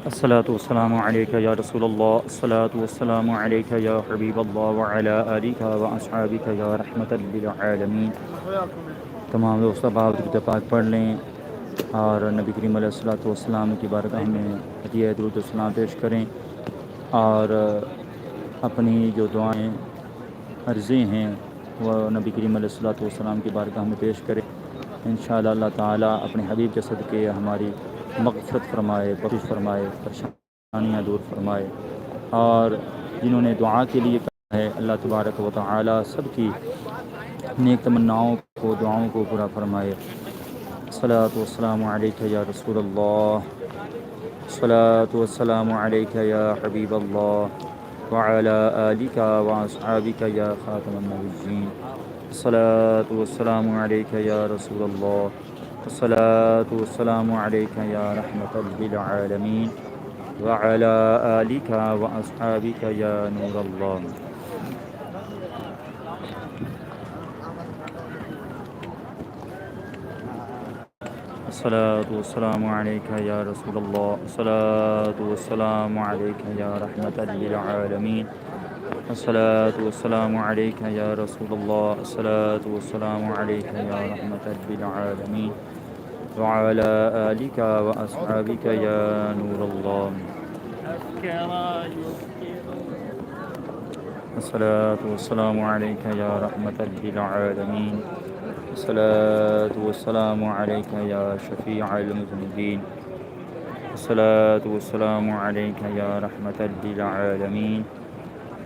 अस्सलातु वस्सलामु अलैका या रसूलल्लाह, अस्सलातु वस्सलामु अलैका या हबीबल्लाह व अला आलिका व अस्हाबिका या रहमतल लिल आलमीन। तमाम दोस्त अहबाब दुरूद पाक पढ़ लें और नबी करीम अलैहिस्सलातु वस्सलाम की बारगाह में हदिया दुरूद व सलाम पेश करें और अपनी जो दुआएं अर्ज़ें हैं वह नबी करीम अलैहिस्सलातु वस्सलाम की बारगाह में पेश करें। इंशाअल्लाह अल्लाह ताला अपने हबीब के सदक़े हमारी मग़फ़िरत फ़रमाए, बख़्शिश फ़रमाए, परेशानियाँ दूर फ़रमाए। और जिन्होंने दुआ के लिए कहा है अल्लाह तबारक व तआला सबकी नेक तमन्नाओं को, दुआओं को पूरा फ़रमाए। अस्सलातु वस्सलामु अलैका या रसूलल्लाह, अस्सलातु वस्सलामु अलैका या हबीबल्लाह व अला आलिका व अस्हाबिका या ख़ातमन नबिय्यीन। अस्सलातु वस्सलामु अलैका या रसूलल्लाह, अस्सलातु वस्सलामु अलैका या रहमतल लिल आलमीन व अला आलिका व अस्हाबिका या नूरल्लाह। अस्सलातु वस्सलामु अलैका या रसूलल्लाह, अस्सलातु वस्सलामु अलैका या रहमतल लिल आलमीन, अस्सलातु वस्सलामु अलैका या रसूलल्लाह, अस्सलातु वस्सलामु अलैका या रहमतल लिल आलमीन व अला आलिका व अस्हाबिका या नूरल्लाह। अस्सलातु वस्सलामु अलैका या रहमतल लिल आलमीन, अस्सलातु वस्सलामु अलैका या शफीअल मुज़निबीन, अस्सलातु वस्सलामु अलैका या रहमतल लिल आलमीन,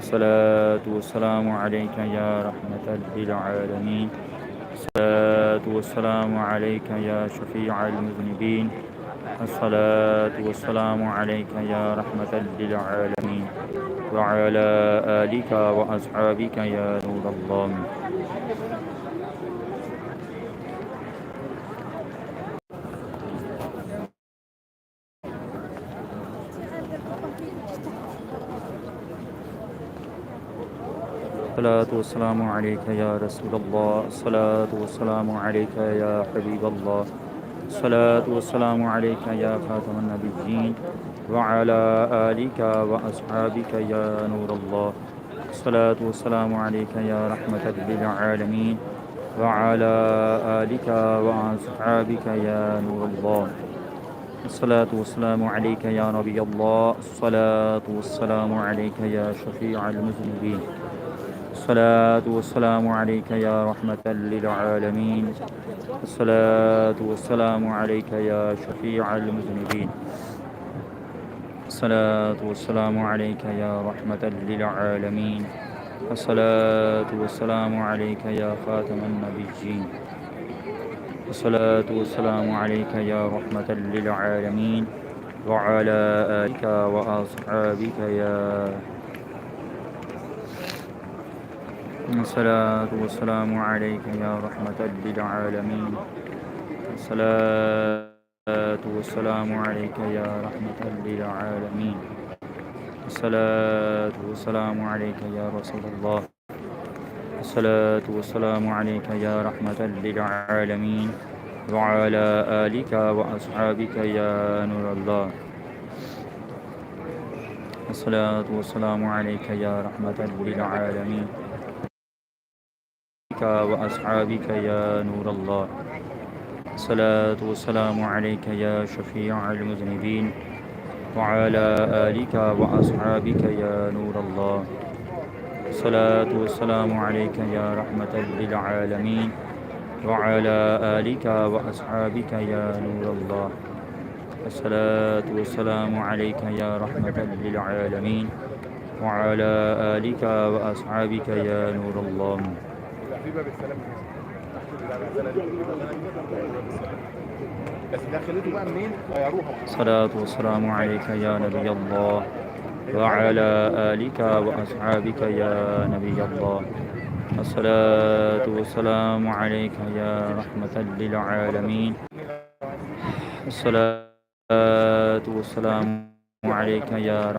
अस्सलातु वस्सलामु अलैका या रहमतल लिल आलमीन, अस्सलातु वस्सलामु अलैका या शफीअल मुज़निबीन, अस्सलातु वस्सलामु अलैका या रहमतल लिल आलमीन व अला आलिका व अस्हाबिका या नूरल्लाह। अस्सलातु वस्सलामु अलैका या रसूलल्लाह, अस्सलातु वस्सलामु अलैका या हबीबल्लाह, अस्सलातु वस्सलामु अलैका या ख़ातमन नबिय्यीन व अला आलिका व अस्हाबिका या नूरल्लाह। अस्सलातु वस्सलामु अलैका या रहमतल लिल आलमीन व अला आलिका व अस्हाबिका या नूरल्लाह। अस्सलातु वस्सलामु अलैका या नबियल्लाह, अस्सलातु वस्सलामु अलैका या शफीअल मुज़निबीन, अस्सलातु वस्सलामु अलैका या रहमतल लिल आलमीन, अस्सलातु वस्सलामु अलैका या शफीअल मुज़निबीन, अस्सलातु वस्सलामु अलैका या रहमतल लिल आलमीन, अस्सलातु वस्सलामु अलैका या ख़ातमन नबिय्यीन, अस्सलातु वस्सलामु अलैका या रहमतल लिल आलमीन व अला आलिका व अस्हाबिका या अस्सलातु वस्सलामु अलैका या रहमतल लिल आलमीन, अस्सलातु वस्सलामु अलैका या रहमतल लिल आलमीन, अस्सलातु वस्सलामु अलैका या रसूलल्लाह, अस्सलातु वस्सलामु अलैका या रहमतल लिल आलमीन व अला आलिका व अस्हाबिका या नूरल्लाह। अस्सलातु वस्सलामु अलैका या रहमतल लिल आलमीन व अस्हाबिका या नूरल्लाह। अस्सलातु वस्सलामु अलैका या शफीअल मुज़निबीन व अला आलिका व अस्हाबिका या नूरल्लाह। अस्सलातु वस्सलामु अलैका या रहमतल लिल आलमीन व अला आलिका व अस्हाबिका या नूरल्लाह। अस्सलातु वस्सलामु अलैका या रहमतल लिल आलमीन व अला आलिका व अस्हाबिका या नूरल्लाह। अस्सलातु वस्सलामु अलैका या नबियल्लाह व अला आलिका व अस्हाबिका या नबियल्लाह। अस्सलातु वस्सलामु अलैका या रहमतल लिल आलमीन, अस्सलातु वस्सलामु अलैका या